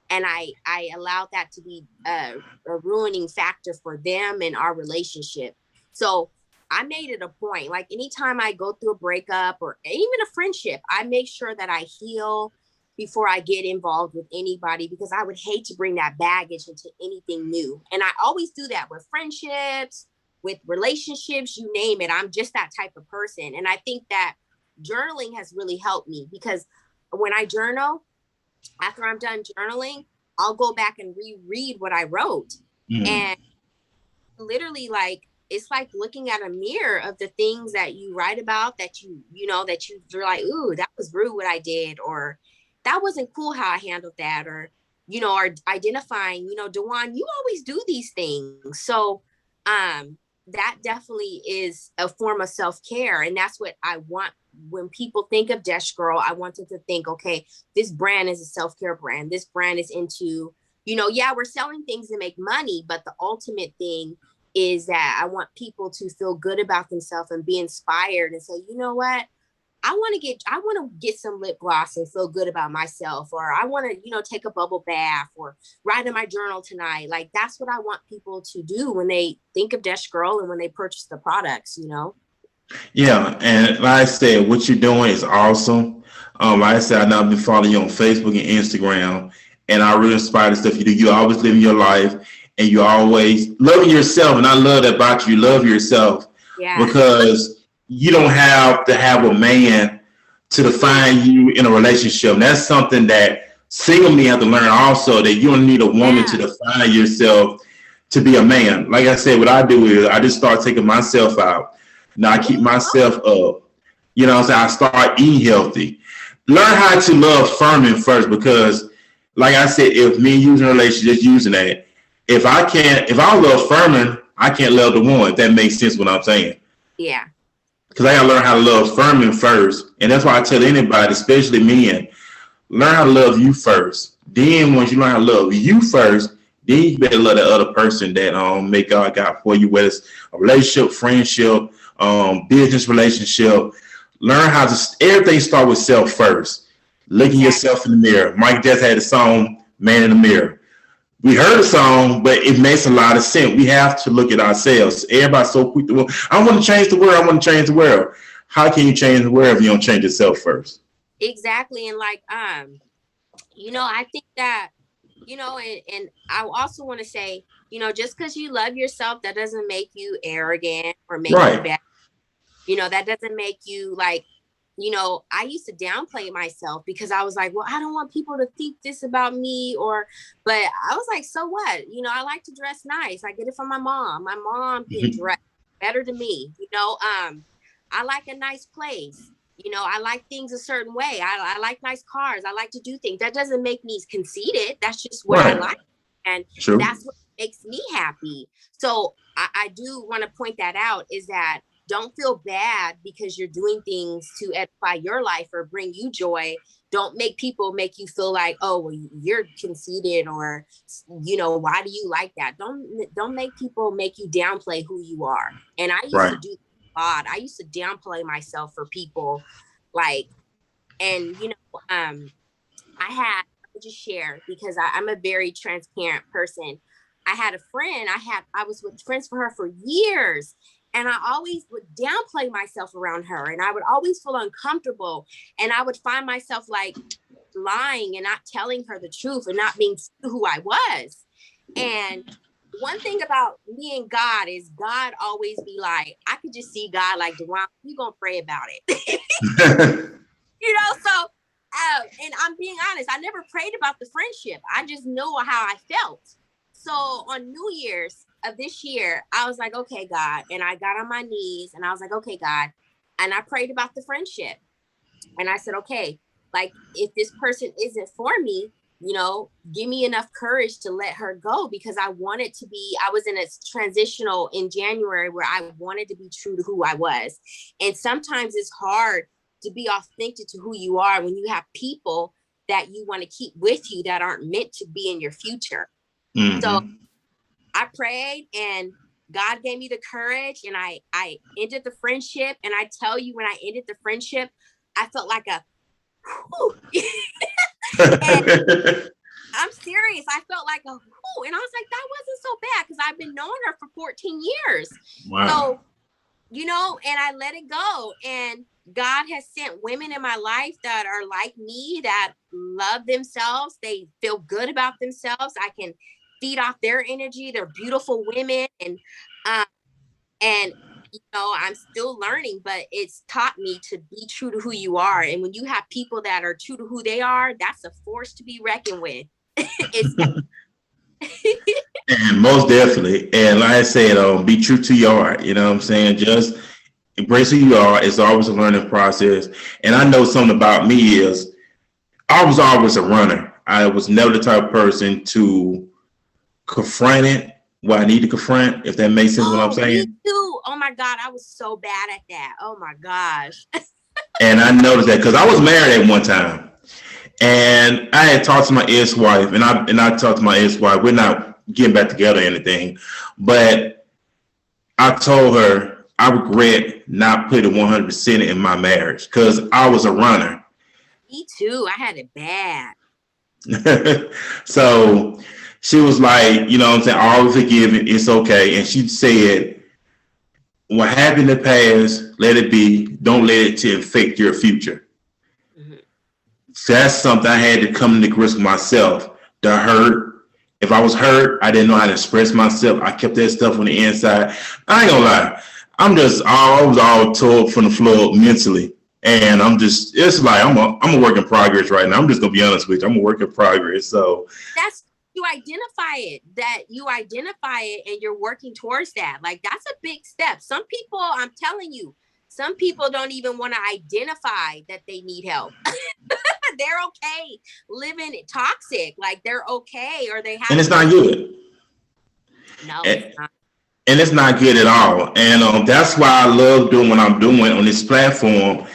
And I allowed that to be a ruining factor for them and our relationship. So I made it a point, like anytime I go through a breakup or even a friendship, I make sure that I heal before I get involved with anybody, because I would hate to bring that baggage into anything new. And I always do that with friendships, with relationships, you name it. I'm just that type of person. And I think that journaling has really helped me because when I journal, after I'm done journaling, I'll go back and reread what I wrote. And literally, like, it's like looking at a mirror of the things that you write about that you're like, ooh, that was rude what I did, or that wasn't cool how I handled that, or identifying, Dewan, you always do these things. So that definitely is a form of self-care. And that's what I want. When people think of DESHgirl, I want them to think, okay, this brand is a self-care brand. This brand is into, we're selling things to make money, but the ultimate thing is that I want people to feel good about themselves and be inspired and say, you know what? I want to get some lip gloss and feel good about myself, or I want to, take a bubble bath or write in my journal tonight. Like that's what I want people to do when they think of DESHgirl and when they purchase the products, Yeah, and like I said, what you're doing is awesome. Like I said, I know I've been following you on Facebook and Instagram, and I really inspire the stuff you do. You always living your life, and you always loving yourself, and I love that about you. You love yourself because you don't have to have a man to define you in a relationship. And that's something that single men have to learn also, that you don't need a woman to define yourself to be a man. Like I said, what I do is I just start taking myself out. Now I keep myself up. I start eating healthy. Learn how to love Furman first, because like I said, if me and you in a relationship, just using that, if I love Furman, I can't love the woman, if that makes sense what I'm saying. Yeah. Because I gotta learn how to love Furman first. And that's why I tell anybody, especially men, learn how to love you first. Then once you learn how to love you first, then you better love the other person that make God got for you, whether it's a relationship, friendship, business relationship. Learn how to, everything start with self first. Looking yourself in the mirror. Mike just had a song, Man in the Mirror. We heard a song, but it makes a lot of sense. We have to look at ourselves. Everybody's so quick to, I want to change the world. I want to change the world. How can you change the world if you don't change yourself first? Exactly. And like, I think that, and I also want to say, just because you love yourself, that doesn't make you arrogant or make you bad. That doesn't make you like, I used to downplay myself because I was like, well, I don't want people to think this about me, but I was like, so what? I like to dress nice. I get it from my mom. My mom can dress better than me. I like a nice place. I like things a certain way. I like nice cars. I like to do things. That doesn't make me conceited. That's just what I like. And that's what makes me happy. So I do want to point that out, is that don't feel bad because you're doing things to edify your life or bring you joy. Don't make people make you feel like, oh, well, you're conceited, or, you know, why do you like that? Don't make people make you downplay who you are. And I used to do odd. I used to downplay myself for people, like, and you know, I would just share because I'm a very transparent person. I had a friend. I was with friends for her for years. And I always would downplay myself around her, and I would always feel uncomfortable. And I would find myself like lying and not telling her the truth and not being who I was. And one thing about me and God is God always be like, I could just see God like, Dewan, you gonna pray about it. You know, so, and I'm being honest, I never prayed about the friendship. I just know how I felt. So on New Year's of this year, I was like, okay, God. And I got on my knees and I was like, okay, God. And I prayed about the friendship. And I said, okay, like if this person isn't for me, you know, give me enough courage to let her go, because I was in a transitional in January where I wanted to be true to who I was. And sometimes it's hard to be authentic to who you are when you have people that you want to keep with you that aren't meant to be in your future. Mm-hmm. So I prayed and God gave me the courage, and I ended the friendship. And I tell you, when I ended the friendship, I felt like a I'm serious. I felt like a whoo. And I was like, that wasn't so bad because I've been knowing her for 14 years. Wow. So, you know, and I let it go. And God has sent women in my life that are like me, that love themselves. They feel good about themselves. I can feed off their energy. They're beautiful women. And you know, I'm still learning, but it's taught me to be true to who you are. And when you have people that are true to who they are, that's a force to be reckoned with. And most definitely. And like I said, be true to your heart. You know what I'm saying? Just embrace who you are. It's always a learning process. And I know something about me is I was always a runner. I was never the type of person to confront it what I need to confront, if that makes sense what I'm saying. Me too. Oh my God, I was so bad at that. Oh my gosh. And I noticed that because I was married at one time. And I had talked to my ex-wife, and I talked to my ex-wife. We're not getting back together or anything. But I told her I regret not putting 100% in my marriage because I was a runner. Me too. I had it bad. So she was like, you know what I'm saying, I always forgive it. It's okay. And she said, what happened in the past, let it be. Don't let it to affect your future. Mm-hmm. So that's something I had to come to grips with myself. The hurt. If I was hurt, I didn't know how to express myself. I kept that stuff on the inside. I ain't gonna lie. I was all tore from the floor mentally. And it's like, I'm a work in progress right now. I'm just gonna be honest with you. I'm a work in progress. So you identify it and you're working towards that. Like, that's a big step. Some people, I'm telling you, some people don't even want to identify that they need help. They're okay living toxic. Like, they're okay, or they have. And it's not good. No, it's not. And it's not good at all. And that's why I love doing what I'm doing on this platform.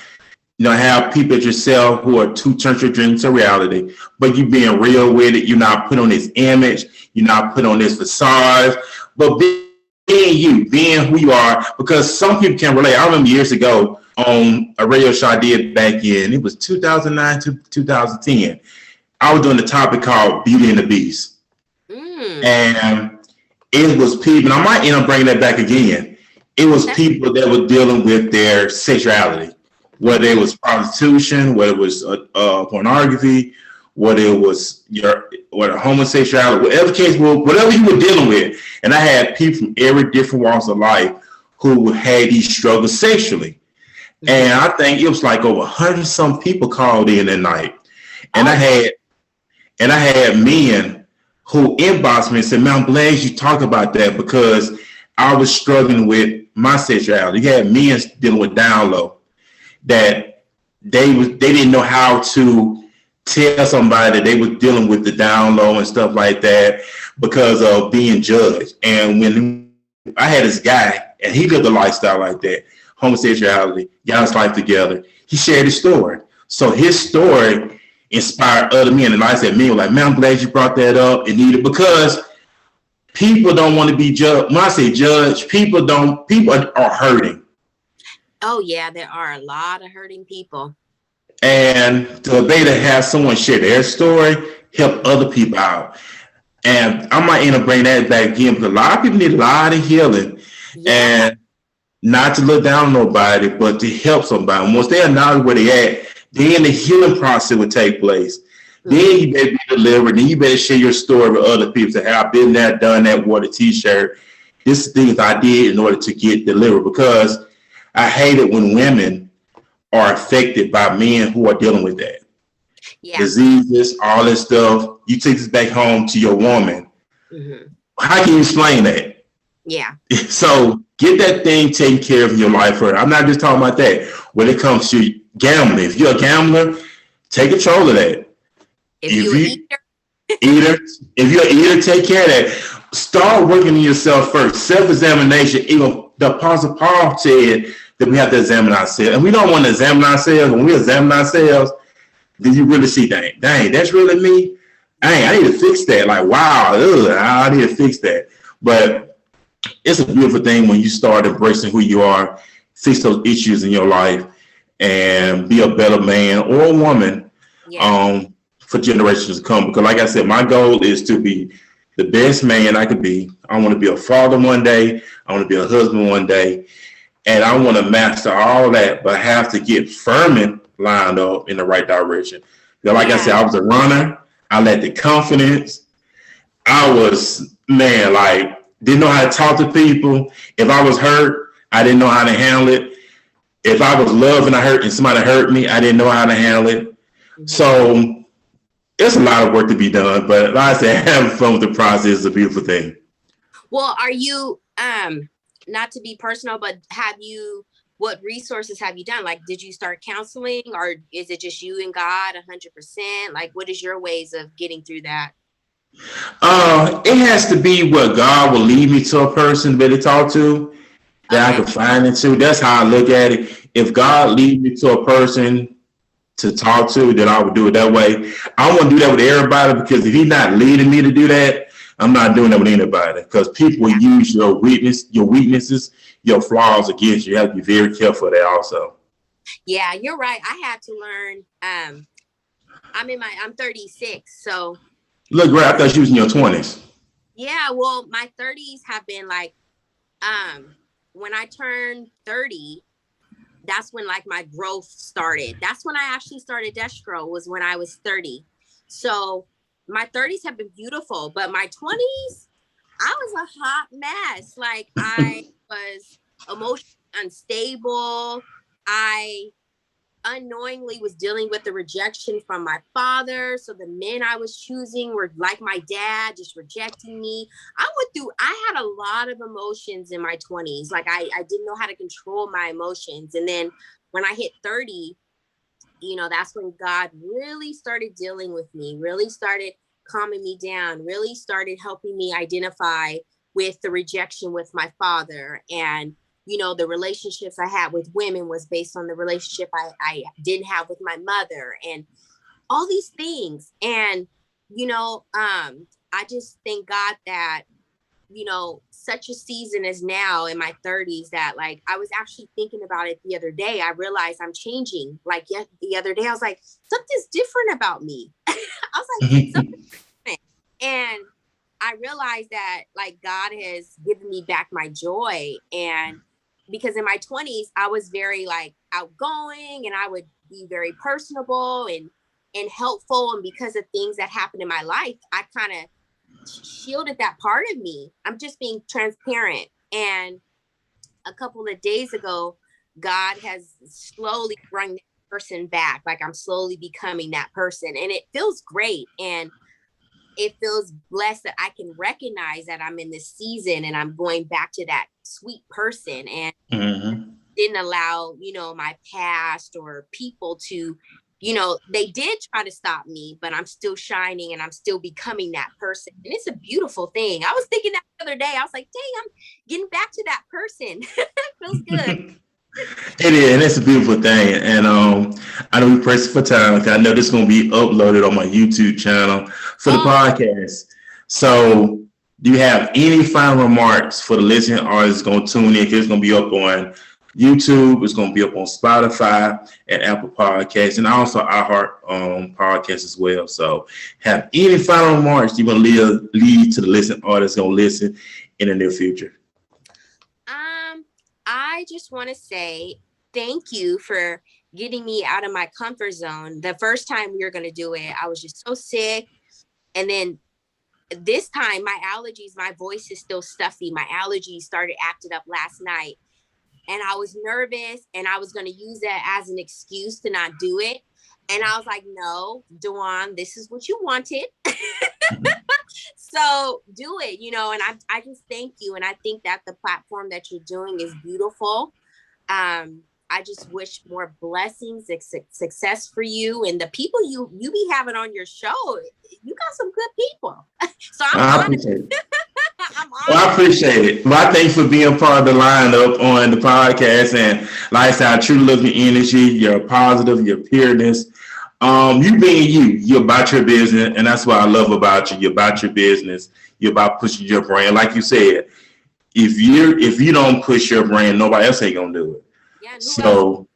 You know, have people at yourself who are to turn your dreams to reality, but you being real with it. You're not put on this image. You're not put on this facade, but being you, being who you are, because some people can relate. I remember years ago on a radio show I did back in, it was 2009 to 2010. I was doing a topic called Beauty and the Beast. And it was people, and I might end up bringing that back again. It was people that were dealing with their sexuality. Whether it was prostitution, whether it was pornography, whether it was homosexuality, whatever case, whatever you were dealing with. And I had people from every different walks of life who had these struggles sexually. Mm-hmm. And I think it was like over 100-some people called in that night. And I had men who inboxed me and said, man, I'm glad you talked about that because I was struggling with my sexuality. You had men dealing with down low. That they didn't know how to tell somebody that they were dealing with the down low and stuff like that because of being judged. And when I had this guy and he lived a lifestyle like that, homosexuality, got his life together. He shared his story. So his story inspired other men. And like I said, men were like, man, I'm glad you brought that up. It needed, because people don't want to be judged. When I say judged, people are hurting. Oh yeah, there are a lot of hurting people. And to be able to have someone share their story, help other people out. And I might end up bringing that back again, because a lot of people need a lot of healing. Yeah. And not to look down on nobody, but to help somebody. And once they acknowledge where they at, then the healing process would take place. Mm-hmm. Then you better be delivered. Then you better share your story with other people. Say, hey, I've been there, done that, wore the t-shirt. This is things I did in order to get delivered. Because I hate it when women are affected by men who are dealing with that. Yeah. Diseases, all this stuff. You take this back home to your woman. Mm-hmm. How can you explain that? Yeah. So get that thing taken care of in your life. I'm not just talking about that. When it comes to gambling, if you're a gambler, take control of that. If you're an eater, take care of that. Start working on yourself first. Self-examination. Even the Apostle Paul said that we have to examine ourselves. And we don't want to examine ourselves. When we examine ourselves, then you really see, dang, that's really me. Dang, I need to fix that. Like, wow, I need to fix that. But it's a beautiful thing when you start embracing who you are, fix those issues in your life, and be a better man or a woman for generations to come. Because like I said, my goal is to be the best man I could be. I want to be a father one day. I want to be a husband one day. And I want to master all that, but I have to get firmly lined up in the right direction. Because like I said, I was a runner. I lacked the confidence. I was, didn't know how to talk to people. If I was hurt, I didn't know how to handle it. If I was loved and I hurt and somebody hurt me, I didn't know how to handle it. Mm-hmm. So it's a lot of work to be done. But like I said, having fun with the process is a beautiful thing. Well, are you, not to be personal, but what resources have you done? Like, did you start counseling, or is it just you and God 100%? Like, what is your ways of getting through that? It has to be what God will lead me to a person to be able to talk to, that I can find it to. That's how I look at it. If God leads me to a person to talk to, then I would do it that way. I don't want to do that with everybody, because if he's not leading me to do that, I'm not doing that with anybody, because people will use your weaknesses, your flaws against you. You have to be very careful of that also. Yeah, you're right. I had to learn. I'm 36, so. Look, right, I thought you was in your 20s. Yeah, well, my 30s have been like, when I turned 30, that's when like my growth started. That's when I actually started DESHgirl, was when I was 30. So my 30s have been beautiful, but my 20s, I was a hot mess. Like, I was emotionally unstable. I unknowingly was dealing with the rejection from my father. So the men I was choosing were like my dad, just rejecting me. I had a lot of emotions in my 20s. Like, I didn't know how to control my emotions. And then when I hit 30, that's when God really started dealing with me, really started calming me down, really started helping me identify with the rejection with my father. And, the relationships I had with women was based on the relationship I didn't have with my mother, and all these things. And, I just thank God that, such a season as now in my 30s, that like, I was actually thinking about it the other day. I realized I'm changing. Like, the other day I was like, something's different about me. I was like, something's different. And I realized that like God has given me back my joy. And because in my 20s, I was very like outgoing, and I would be very personable and helpful. And because of things that happened in my life, I kind of shielded that part of me. I'm just being transparent. And a couple of days ago, God has slowly brought that person back. Like, I'm slowly becoming that person, and it feels great. And it feels blessed that I can recognize that I'm in this season and I'm going back to that sweet person, and didn't allow, my past or people to, they did try to stop me, but I'm still shining and I'm still becoming that person. And it's a beautiful thing. I was thinking that the other day, I was like, dang, I'm getting back to that person. It feels good. It is, and it's a beautiful thing. And I know we pressed for time. 'Cause I know this is going to be uploaded on my YouTube channel for the Oh, podcast. okay. So, do you have any final remarks for the listening artists going to tune in? 'Cause it's going to be up on YouTube. It's going to be up on Spotify and Apple Podcasts, and also iHeart Podcasts as well. So, have any final remarks you want to lead to the listening artists going to listen in the near future? I just want to say thank you for getting me out of my comfort zone. The first time we were going to do it, I was just so sick. And then this time, my voice is still stuffy. My allergies started acting up last night. And I was nervous and I was going to use that as an excuse to not do it. And I was like, no, Dewan, this is what you wanted. So do it, and I just thank you. And I think that the platform that you're doing is beautiful. I just wish more blessings and success for you and the people you be having on your show. You got some good people. So I'm honored. I'm honored. Well, I appreciate it. Well, I thank you for being part of the lineup on the podcast. And like I said, I truly love your energy, your positive, your pureness. You being you're about your business, and that's what I love about you. You're about your business. You're about pushing your brand. Like you said, if you don't push your brand, nobody else ain't gonna do it. Yeah, so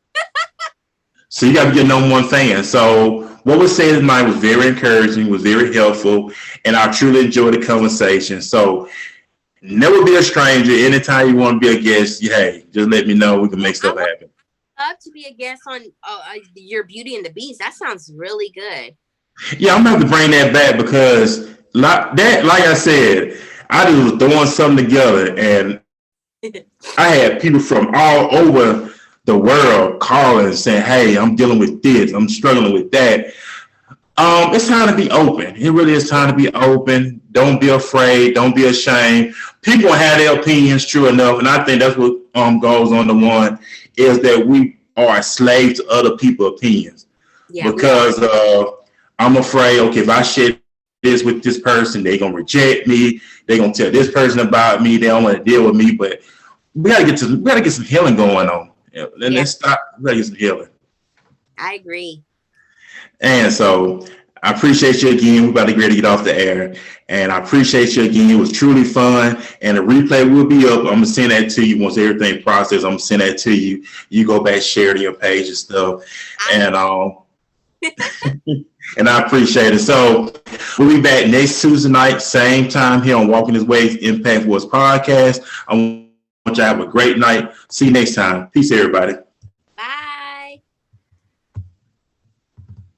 you got to be your number one fan. So what was said tonight was very encouraging, was very helpful, and I truly enjoyed the conversation. So never be a stranger. Anytime you want to be a guest, hey, just let me know. We can make stuff happen. Love to be a guest on your Beauty and the Beast. That sounds really good. Yeah, I'm gonna have to bring that back because like I said, I just was throwing something together, and I had people from all over the world calling and saying, "Hey, I'm dealing with this. I'm struggling with that." It's time to be open. It really is time to be open. Don't be afraid. Don't be ashamed. People have their opinions, true enough, and I think that's what goes on. The one is that we are slaves to other people's opinions. Yeah, because I'm afraid. Okay, if I share this with this person, they're gonna reject me. They're gonna tell this person about me. They don't want to deal with me. But we gotta get some healing going on. And let's stop. We gotta get some healing. I agree. And so I appreciate you again. We're about to get off the air. And I appreciate you again. It was truly fun. And the replay will be up. I'm going to send that to you once everything processed. I'm going to send that to you. You go back, share it on your page and stuff. And and I appreciate it. So we'll be back next Tuesday night, same time here on Walking This Way's Impact Voice podcast. I want you to have a great night. See you next time. Peace, everybody.